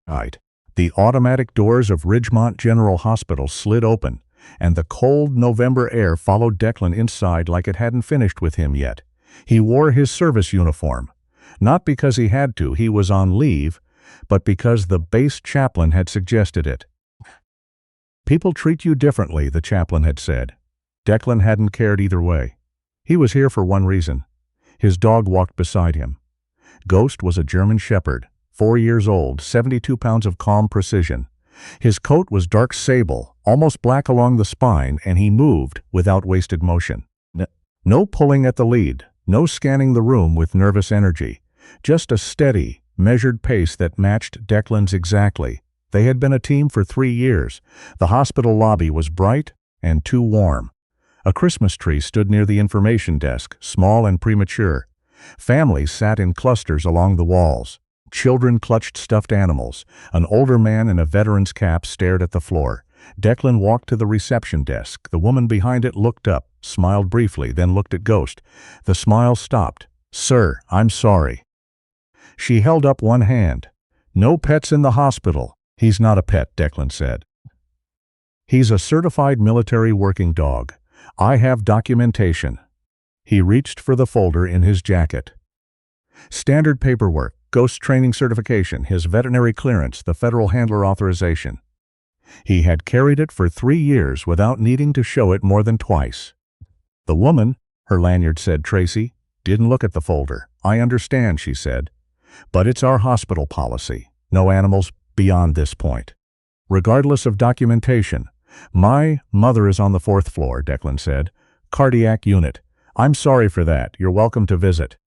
Right. The automatic doors of Ridgemont General Hospital slid open, and the cold November air followed Declan inside like it hadn't finished with him yet. He wore his service uniform. Not because he had to, he was on leave, but because the base chaplain had suggested it. People treat you differently, the chaplain had said. Declan hadn't cared either way. He was here for one reason. His dog walked beside him. Ghost was a German Shepherd, 4 years old, 72 pounds of calm precision. His coat was dark sable, almost black along the spine, and he moved without wasted motion. No pulling at the lead, no scanning the room with nervous energy. Just a steady, measured pace that matched Declan's exactly. They had been a team for 3 years. The hospital lobby was bright and too warm. A Christmas tree stood near the information desk, small and premature. Families sat in clusters along the walls. Children clutched stuffed animals. An older man in a veteran's cap stared at the floor. Declan walked to the reception desk. The woman behind it looked up, smiled briefly, then looked at Ghost. The smile stopped. "Sir, I'm sorry." She held up one hand. "No pets in the hospital." "He's not a pet," Declan said. "He's a certified military working dog. I have documentation." He reached for the folder in his jacket. Standard paperwork, Ghost training certification, his veterinary clearance, the federal handler authorization. He had carried it for 3 years without needing to show it more than twice. The woman, her lanyard said Tracy, didn't look at the folder. "I understand," she said. "But it's our hospital policy. No animals beyond this point. Regardless of documentation." "My mother is on the 4th floor," Declan said. "Cardiac unit. I'm sorry for that. You're welcome to visit.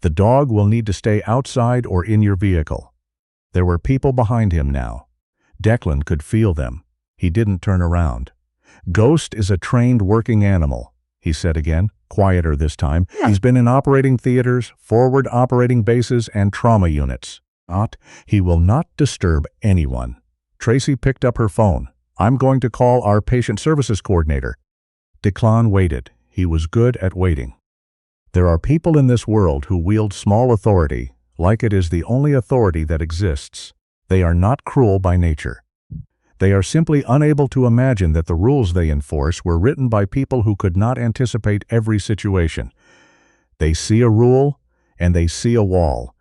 The dog will need to stay outside or in your vehicle." There were people behind him now. Declan could feel them. He didn't turn around. "Ghost is a trained working animal," he said again, quieter this time. "He's been in operating theaters, forward operating bases, and trauma units. He will not disturb anyone." Tracy picked up her phone. "I'm going to call our patient services coordinator." Declan waited. He was good at waiting. There are people in this world who wield small authority, like it is the only authority that exists. They are not cruel by nature. They are simply unable to imagine that the rules they enforce were written by people who could not anticipate every situation. They see a rule, and they see a wall,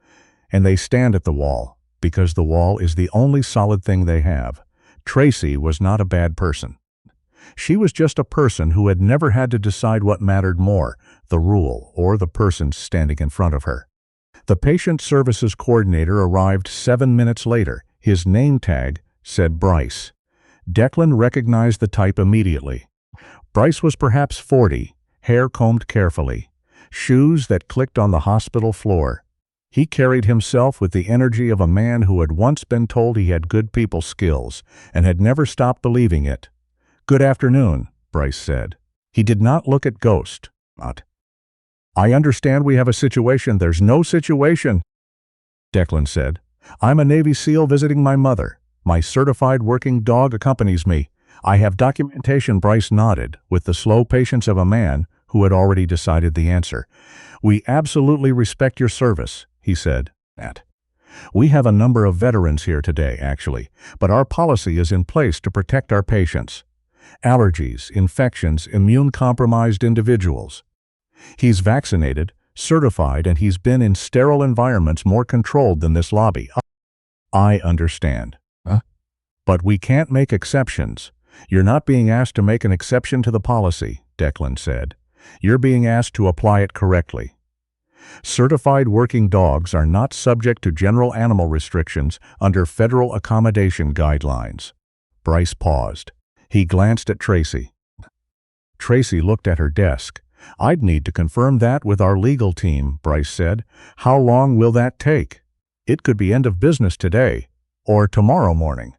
and they stand at the wall, because the wall is the only solid thing they have. Tracy was not a bad person. She was just a person who had never had to decide what mattered more, the rule or the person standing in front of her. The patient services coordinator arrived 7 minutes later. His name tag said Bryce. Declan recognized the type immediately. Bryce was perhaps 40, hair combed carefully, shoes that clicked on the hospital floor. He carried himself with the energy of a man who had once been told he had good people skills and had never stopped believing it. "Good afternoon," Bryce said. He did not look at Ghost. "I understand we have a situation." "There's no situation," Declan said. "I'm a Navy SEAL visiting my mother. My certified working dog accompanies me. I have documentation." Bryce nodded, with the slow patience of a man who had already decided the answer. "We absolutely respect your service," he said. "We have a number of veterans here today, actually, but our policy is in place to protect our patients. Allergies, infections, immune-compromised individuals. He's vaccinated, certified, and he's been in sterile environments more controlled than this lobby." "I understand. But we can't make exceptions." "You're not being asked to make an exception to the policy," Declan said. "You're being asked to apply it correctly. Certified working dogs are not subject to general animal restrictions under federal accommodation guidelines." Bryce paused. He glanced at Tracy. Tracy looked at her desk. "I'd need to confirm that with our legal team," Bryce said. "How long will that take?" "It could be end of business today, or tomorrow morning."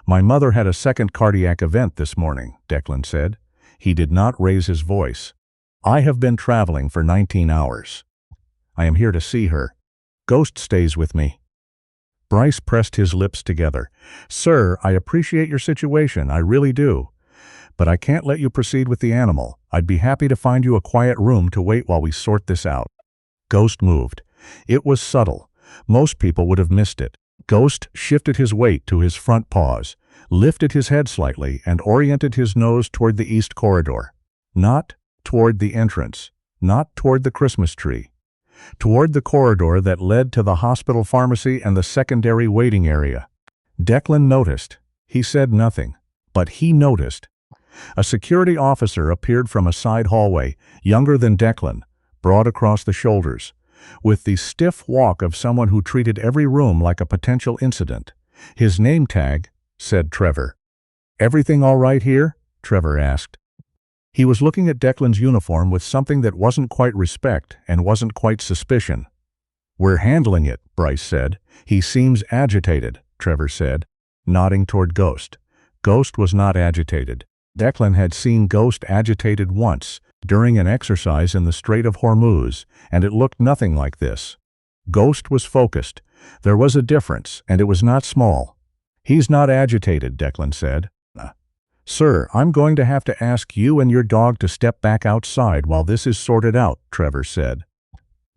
"My mother had a second cardiac event this morning," Declan said. He did not raise his voice. "I have been traveling for 19 hours. I am here to see her. Ghost stays with me." Bryce pressed his lips together. "Sir, I appreciate your situation, I really do. But I can't let you proceed with the animal. I'd be happy to find you a quiet room to wait while we sort this out." Ghost moved. It was subtle. Most people would have missed it. Ghost shifted his weight to his front paws, lifted his head slightly, and oriented his nose toward the east corridor. Not toward the entrance, not toward the Christmas tree. Toward the corridor that led to the hospital pharmacy and the secondary waiting area. Declan noticed. He said nothing, but he noticed. A security officer appeared from a side hallway, younger than Declan, broad across the shoulders, with the stiff walk of someone who treated every room like a potential incident. His name tag said Trevor. "Everything all right here?" Trevor asked. He was looking at Declan's uniform with something that wasn't quite respect and wasn't quite suspicion. "We're handling it," Bryce said. "He seems agitated," Trevor said, nodding toward Ghost. Ghost was not agitated. Declan had seen Ghost agitated once, during an exercise in the Strait of Hormuz, and it looked nothing like this. Ghost was focused. There was a difference, and it was not small. "He's not agitated," Declan said. "Sir, I'm going to have to ask you and your dog to step back outside while this is sorted out," Trevor said.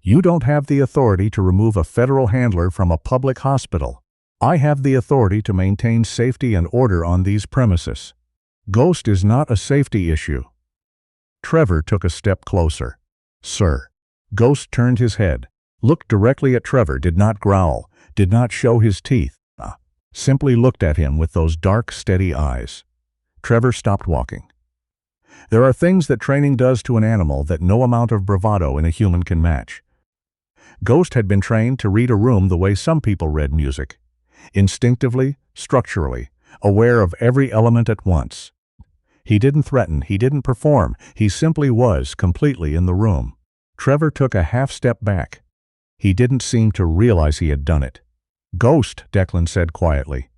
"You don't have the authority to remove a federal handler from a public hospital. I have the authority to maintain safety and order on these premises. Ghost is not a safety issue." Trevor took a step closer. "Sir." Ghost turned his head, looked directly at Trevor, did not growl, did not show his teeth, simply looked at him with those dark, steady eyes. Trevor stopped walking. There are things that training does to an animal that no amount of bravado in a human can match. Ghost had been trained to read a room the way some people read music. Instinctively, structurally, aware of every element at once. He didn't threaten, he didn't perform, he simply was completely in the room. Trevor took a half step back. He didn't seem to realize he had done it. "Ghost," Declan said quietly.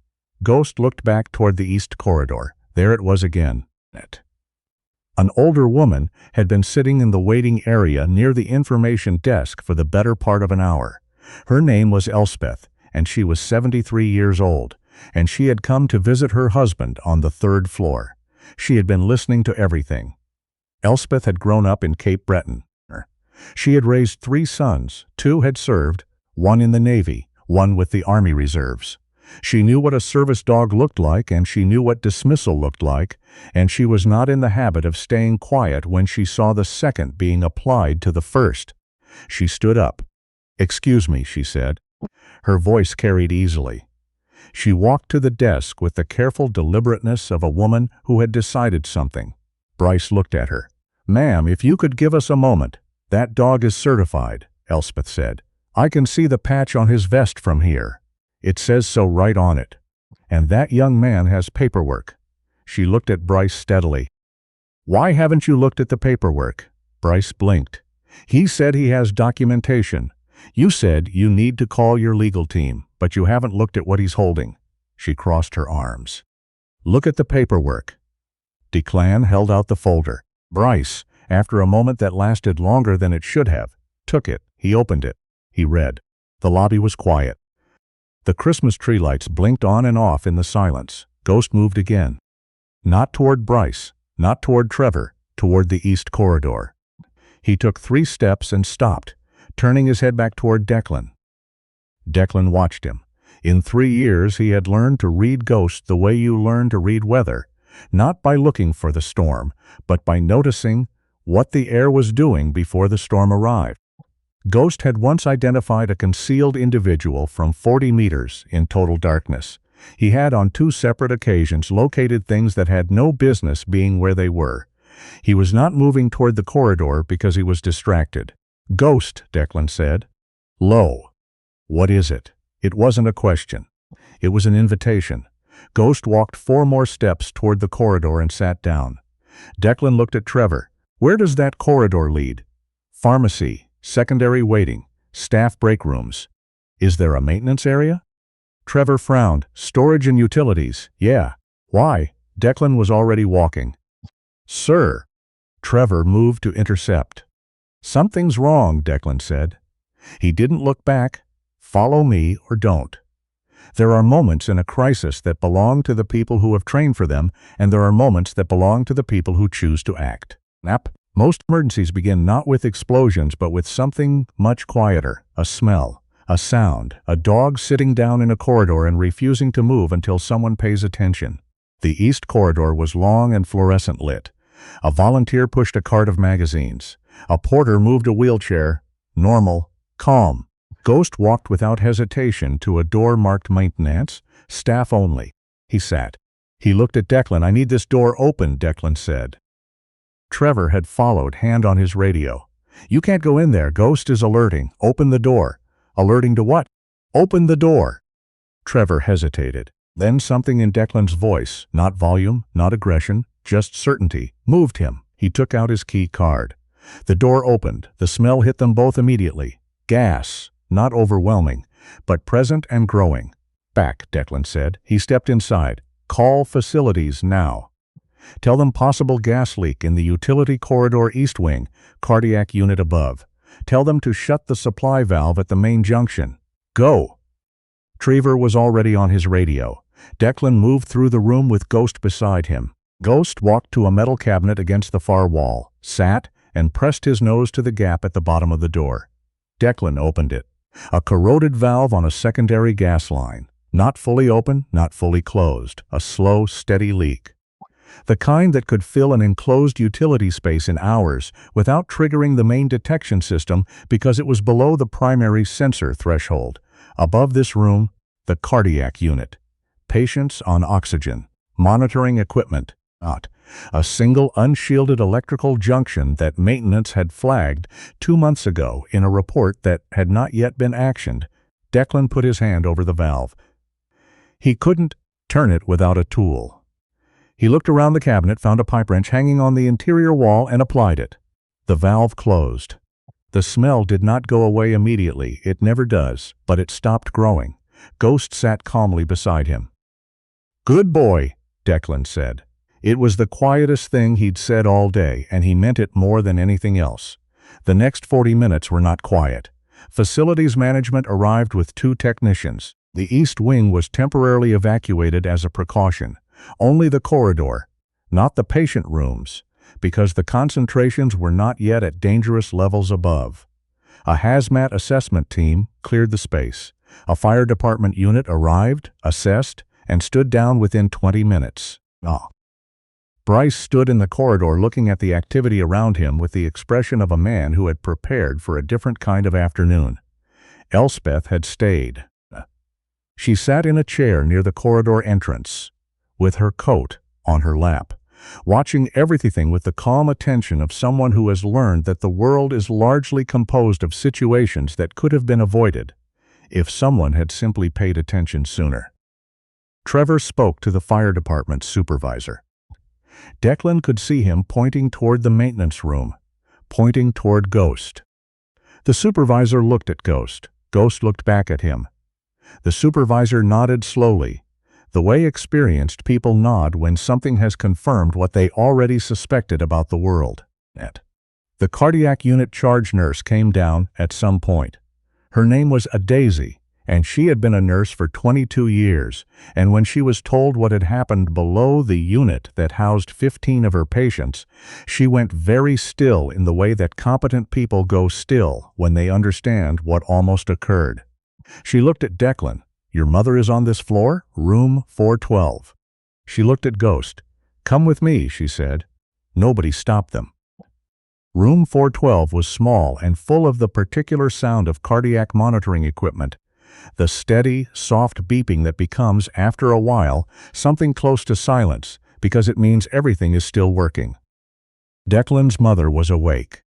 Ghost looked back toward the east corridor. There it was again. An older woman had been sitting in the waiting area near the information desk for the better part of an hour. Her name was Elspeth, and she was 73 years old, and she had come to visit her husband on the 3rd floor. She had been listening to everything. Elspeth had grown up in Cape Breton. She had raised 3 sons, 2 had served, 1 in the Navy, 1 with the Army Reserves. She knew what a service dog looked like, and she knew what dismissal looked like, and she was not in the habit of staying quiet when she saw the second being applied to the first. She stood up. "Excuse me," she said. Her voice carried easily. She walked to the desk with the careful deliberateness of a woman who had decided something. Bryce looked at her. "Ma'am, if you could give us a moment. That dog is certified," Elspeth said. "I can see the patch on his vest from here. It says so right on it. And that young man has paperwork." She looked at Bryce steadily. "Why haven't you looked at the paperwork?" Bryce blinked. "He said he has documentation. You said you need to call your legal team, but you haven't looked at what he's holding." She crossed her arms. "Look at the paperwork." Declan held out the folder. Bryce, after a moment that lasted longer than it should have, took it. He opened it. He read. The lobby was quiet. The Christmas tree lights blinked on and off in the silence. Ghost moved again. Not toward Bryce, not toward Trevor, toward the east corridor. He took 3 steps and stopped, turning his head back toward Declan. Declan watched him. In 3 years he had learned to read Ghost the way you learn to read weather, not by looking for the storm, but by noticing what the air was doing before the storm arrived. Ghost had once identified a concealed individual from 40 meters in total darkness. He had on 2 separate occasions located things that had no business being where they were. He was not moving toward the corridor because he was distracted. "Ghost," Declan said. "Low." "What is it?" It wasn't a question. It was an invitation. Ghost walked 4 more steps toward the corridor and sat down. Declan looked at Trevor. "Where does that corridor lead?" "Pharmacy. Secondary waiting, staff break rooms. Is there a maintenance area?" Trevor frowned. "Storage and utilities. Yeah. Why?" Declan was already walking. "Sir." Trevor moved to intercept. "Something's wrong," Declan said. He didn't look back. "Follow me or don't." There are moments in a crisis that belong to the people who have trained for them, and there are moments that belong to the people who choose to act. Most emergencies begin not with explosions but with something much quieter, a smell, A sound, a dog sitting down in a corridor and refusing to move until someone pays attention. The east corridor was long and fluorescent lit. A volunteer pushed a cart of magazines. A porter moved a wheelchair. Normal, calm. Ghost walked without hesitation to a door marked maintenance, staff only. He sat. He looked at Declan. "I need this door open," Declan said. Trevor had followed, hand on his radio. "You can't go in there. Ghost is alerting. Open the door." "Alerting to what?" "Open the door." Trevor hesitated. Then something in Declan's voice, not volume, not aggression, just certainty, moved him. He took out his key card. The door opened. The smell hit them both immediately. Gas, not overwhelming, but present and growing. "Back," Declan said. He stepped inside. "Call facilities now. Tell them possible gas leak in the utility corridor east wing, cardiac unit above. Tell them to shut the supply valve at the main junction. Go." Trevor was already on his radio. Declan moved through the room with Ghost beside him. Ghost walked to a metal cabinet against the far wall, sat, and pressed his nose to the gap at the bottom of the door. Declan opened it. A corroded valve on a secondary gas line. Not fully open, not fully closed. A slow, steady leak. The kind that could fill an enclosed utility space in hours without triggering the main detection system because it was below the primary sensor threshold. Above this room, the cardiac unit. Patients on oxygen. Monitoring equipment. Not. A single unshielded electrical junction that maintenance had flagged 2 months ago in a report that had not yet been actioned. Declan put his hand over the valve. He couldn't turn it without a tool. He looked around the cabinet, found a pipe wrench hanging on the interior wall, and applied it. The valve closed. The smell did not go away immediately. It never does, but it stopped growing. Ghost sat calmly beside him. "Good boy," Declan said. It was the quietest thing he'd said all day, and he meant it more than anything else. The next 40 minutes were not quiet. Facilities management arrived with 2 technicians. The east wing was temporarily evacuated as a precaution. Only the corridor, not the patient rooms, because the concentrations were not yet at dangerous levels above. A hazmat assessment team cleared the space. A fire department unit arrived, assessed, and stood down within 20 minutes. Bryce stood in the corridor looking at the activity around him with the expression of a man who had prepared for a different kind of afternoon. Elspeth had stayed. She sat in a chair near the corridor entrance, with her coat on her lap, watching everything with the calm attention of someone who has learned that the world is largely composed of situations that could have been avoided if someone had simply paid attention sooner. Trevor spoke to the fire department supervisor. Declan could see him pointing toward the maintenance room, pointing toward Ghost. The supervisor looked at Ghost. Ghost looked back at him. The supervisor nodded slowly, the way experienced people nod when something has confirmed what they already suspected about the world. The cardiac unit charge nurse came down at some point. Her name was Daisy, and she had been a nurse for 22 years, and when she was told what had happened below the unit that housed 15 of her patients, she went very still in the way that competent people go still when they understand what almost occurred. She looked at Declan. "Your mother is on this floor, room 412. She looked at Ghost. "Come with me," she said. Nobody stopped them. Room 412 was small and full of the particular sound of cardiac monitoring equipment. The steady, soft beeping that becomes, after a while, something close to silence, because it means everything is still working. Declan's mother was awake.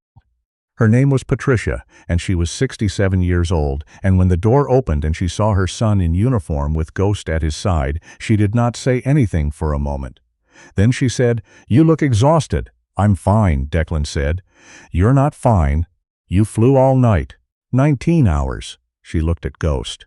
Her name was Patricia, and she was 67 years old, and when the door opened and she saw her son in uniform with Ghost at his side, she did not say anything for a moment. Then she said, "You look exhausted." "I'm fine," Declan said. "You're not fine. You flew all night. 19 hours. She looked at Ghost.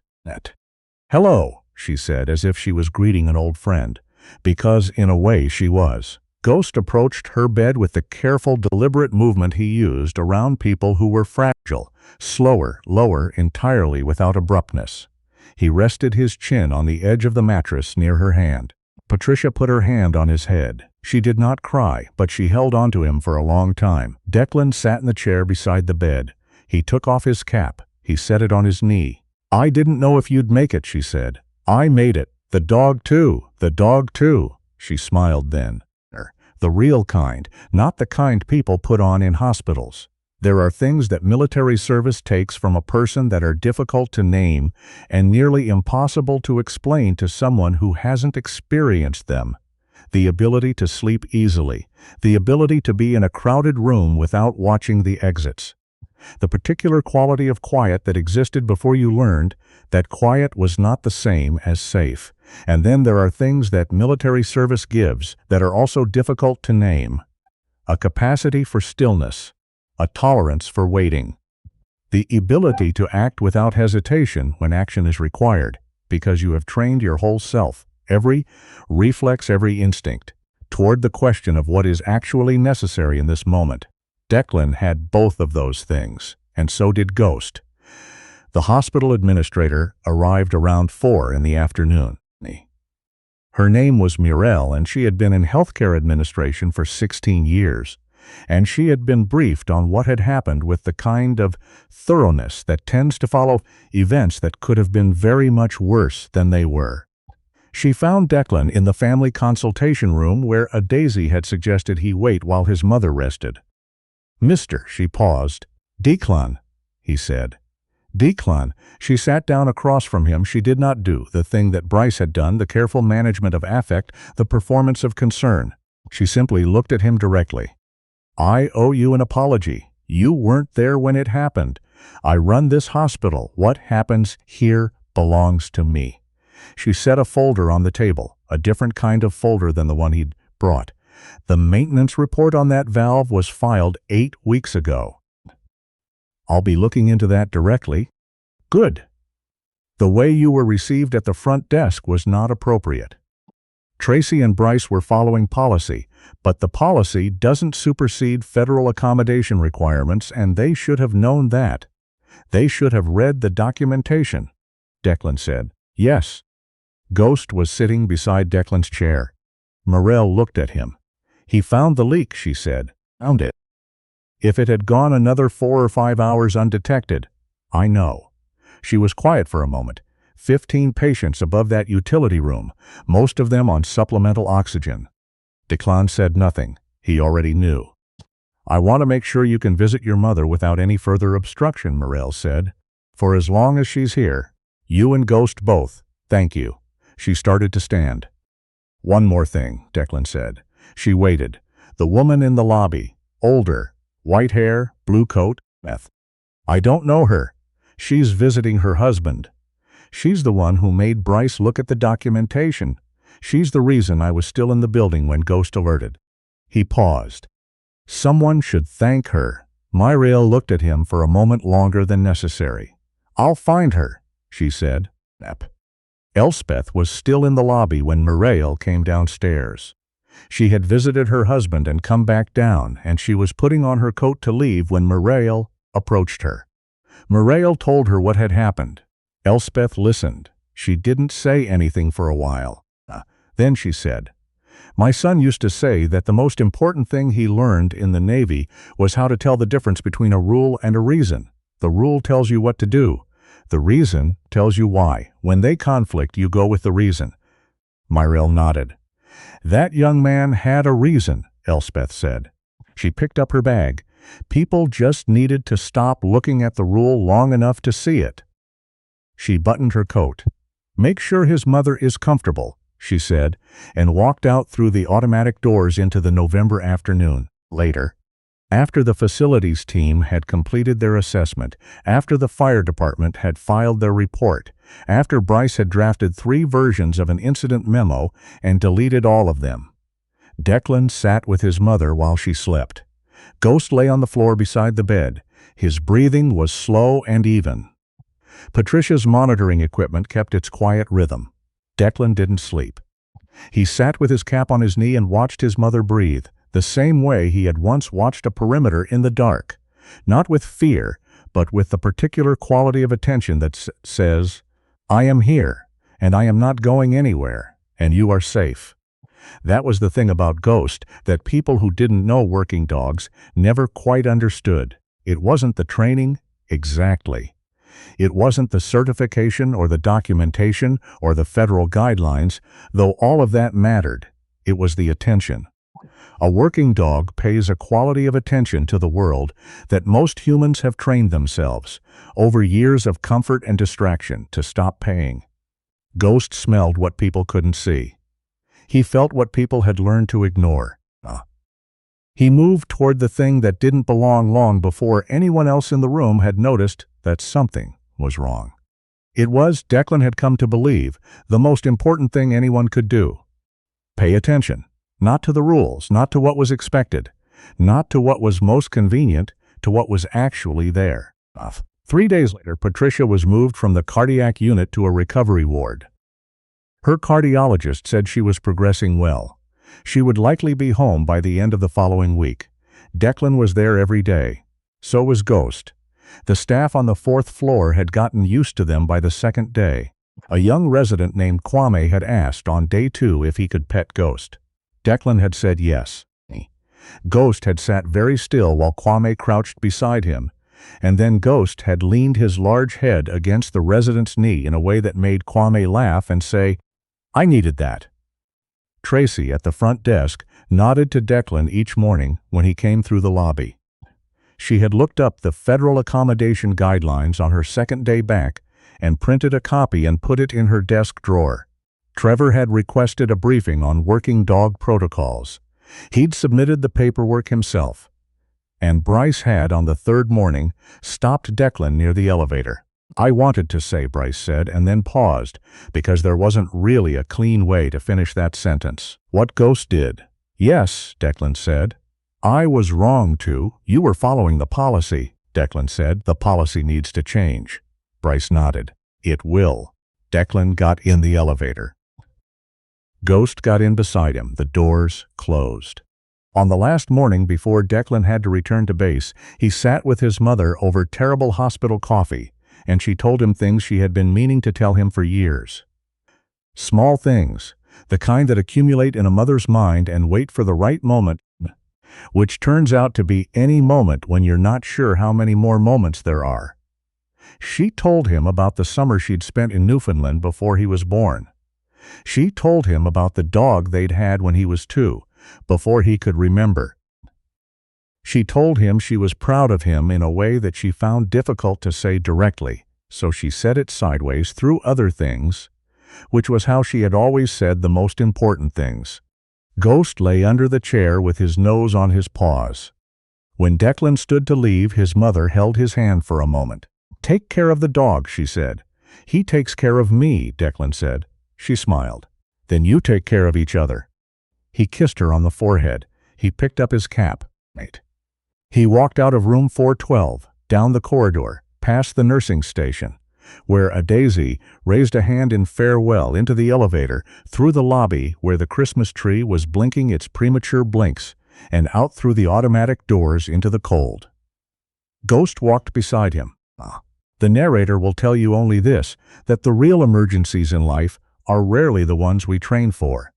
"Hello," she said, as if she was greeting an old friend, because in a way she was. Ghost approached her bed with the careful, deliberate movement he used around people who were fragile, slower, lower, entirely without abruptness. He rested his chin on the edge of the mattress near her hand. Patricia put her hand on his head. She did not cry, but she held on to him for a long time. Declan sat in the chair beside the bed. He took off his cap. He set it on his knee. "I didn't know if you'd make it," she said. "I made it. The dog too. The dog too." She smiled then. The real kind, not the kind people put on in hospitals. There are things that military service takes from a person that are difficult to name and nearly impossible to explain to someone who hasn't experienced them. The ability to sleep easily, the ability to be in a crowded room without watching the exits. The particular quality of quiet that existed before you learned that quiet was not the same as safe. And then there are things that military service gives that are also difficult to name. A capacity for stillness, a tolerance for waiting, the ability to act without hesitation when action is required, because you have trained your whole self, every reflex, every instinct, toward the question of what is actually necessary in this moment. Declan had both of those things, and so did Ghost. The hospital administrator arrived around 4 in the afternoon. Her name was Muriel, and she had been in healthcare administration for 16 years, and she had been briefed on what had happened with the kind of thoroughness that tends to follow events that could have been very much worse than they were. She found Declan in the family consultation room where a Daisy had suggested he wait while his mother rested. "Mr." She paused. "Declan," he said. Declan. She sat down across from him. She did not do the thing that Bryce had done, the careful management of affect, the performance of concern. She simply looked at him directly. "I owe you an apology. You weren't there when it happened. I run this hospital. What happens here belongs to me." She set a folder on the table, a different kind of folder than the one he'd brought. The maintenance report on that valve was filed 8 weeks ago. "I'll be looking into that directly." "Good. The way you were received at the front desk was not appropriate. Tracy and Bryce were following policy, but the policy doesn't supersede federal accommodation requirements, and they should have known that. They should have read the documentation," Declan said. "Yes." Ghost was sitting beside Declan's chair. Morel looked at him. "He found the leak," she said. "Found it. If it had gone another 4 or 5 hours undetected, I know." She was quiet for a moment. 15 patients above that utility room, most of them on supplemental oxygen. Declan said nothing. He already knew. "I want to make sure you can visit your mother without any further obstruction," Morel said. "For as long as she's here. You and Ghost both. Thank you." She started to stand. "One more thing," Declan said. She waited. The woman in the lobby, older, white hair, blue coat, meth. "I don't know her. She's visiting her husband. She's the one who made Bryce look at the documentation. She's the reason I was still in the building when Ghost alerted." He paused. "Someone should thank her." Muriel looked at him for a moment longer than necessary. "I'll find her," she said. Elspeth was still in the lobby when Muriel came downstairs. She had visited her husband and come back down, and she was putting on her coat to leave when Muriel approached her. Muriel told her what had happened. Elspeth listened. She didn't say anything for a while. Then she said, "My son used to say that the most important thing he learned in the Navy was how to tell the difference between a rule and a reason. The rule tells you what to do. The reason tells you why. When they conflict, you go with the reason." Muriel nodded. "That young man had a reason," Elspeth said. She picked up her bag. People just needed to stop looking at the rule long enough to see it. She buttoned her coat. "Make sure his mother is comfortable," she said, and walked out through the automatic doors into the November afternoon. Later, after the facilities team had completed their assessment, after the fire department had filed their report, after Bryce had drafted 3 versions of an incident memo and deleted all of them, Declan sat with his mother while she slept. Ghost lay on the floor beside the bed. His breathing was slow and even. Patricia's monitoring equipment kept its quiet rhythm. Declan didn't sleep. He sat with his cap on his knee and watched his mother breathe, the same way he had once watched a perimeter in the dark, not with fear, but with the particular quality of attention that says, "I am here, and I am not going anywhere, and you are safe." That was the thing about Ghost that people who didn't know working dogs never quite understood. It wasn't the training, exactly. It wasn't the certification or the documentation or the federal guidelines, though all of that mattered. It was the attention. A working dog pays a quality of attention to the world that most humans have trained themselves, over years of comfort and distraction, to stop paying. Ghost smelled what people couldn't see. He felt what people had learned to ignore. He moved toward the thing that didn't belong long before anyone else in the room had noticed that something was wrong. It was, Declan had come to believe, the most important thing anyone could do. Pay attention. Not to the rules, not to what was expected, not to what was most convenient, to what was actually there. 3 days later, Patricia was moved from the cardiac unit to a recovery ward. Her cardiologist said she was progressing well. She would likely be home by the end of the following week. Declan was there every day. So was Ghost. The staff on the 4th floor had gotten used to them by the 2nd day. A young resident named Kwame had asked on day 2 if he could pet Ghost. Declan had said yes. Ghost had sat very still while Kwame crouched beside him, and then Ghost had leaned his large head against the resident's knee in a way that made Kwame laugh and say, "I needed that." Tracy, at the front desk, nodded to Declan each morning when he came through the lobby. She had looked up the federal accommodation guidelines on her 2nd day back and printed a copy and put it in her desk drawer. Trevor had requested a briefing on working dog protocols. He'd submitted the paperwork himself. And Bryce had, on the 3rd morning, stopped Declan near the elevator. "I wanted to say," Bryce said, and then paused, because there wasn't really a clean way to finish that sentence. "What Ghost did." "Yes," Declan said. "I was wrong to. You were following the policy." Declan said, "The policy needs to change." Bryce nodded. "It will." Declan got in the elevator. Ghost got in beside him. The doors closed. On the last morning before Declan had to return to base, he sat with his mother over terrible hospital coffee, and she told him things she had been meaning to tell him for years. Small things, the kind that accumulate in a mother's mind and wait for the right moment, which turns out to be any moment when you're not sure how many more moments there are. She told him about the summer she'd spent in Newfoundland before he was born. She told him about the dog they'd had when he was 2, before he could remember. She told him she was proud of him in a way that she found difficult to say directly, so she said it sideways through other things, which was how she had always said the most important things. Ghost lay under the chair with his nose on his paws. When Declan stood to leave, his mother held his hand for a moment. "Take care of the dog," she said. "He takes care of me," Declan said. She smiled. "Then you take care of each other." He kissed her on the forehead. He picked up his cap. He walked out of room 412, down the corridor, past the nursing station, where a daisy raised a hand in farewell, into the elevator, through the lobby where the Christmas tree was blinking its premature blinks, and out through the automatic doors into the cold. Ghost walked beside him. The narrator will tell you only this, that the real emergencies in life are rarely the ones we train for.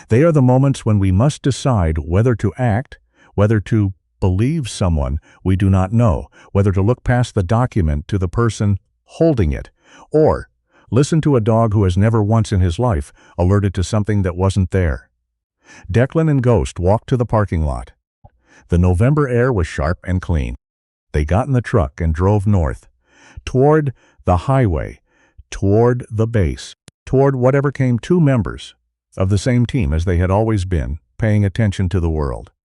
They are the moments when we must decide whether to act, whether to believe someone we do not know, whether to look past the document to the person holding it, or listen to a dog who has never once in his life alerted to something that wasn't there. Declan and Ghost walked to the parking lot. The November air was sharp and clean. They got in the truck and drove north, toward the highway, toward the base, toward whatever came 2 members of the same team as they had always been, paying attention to the world.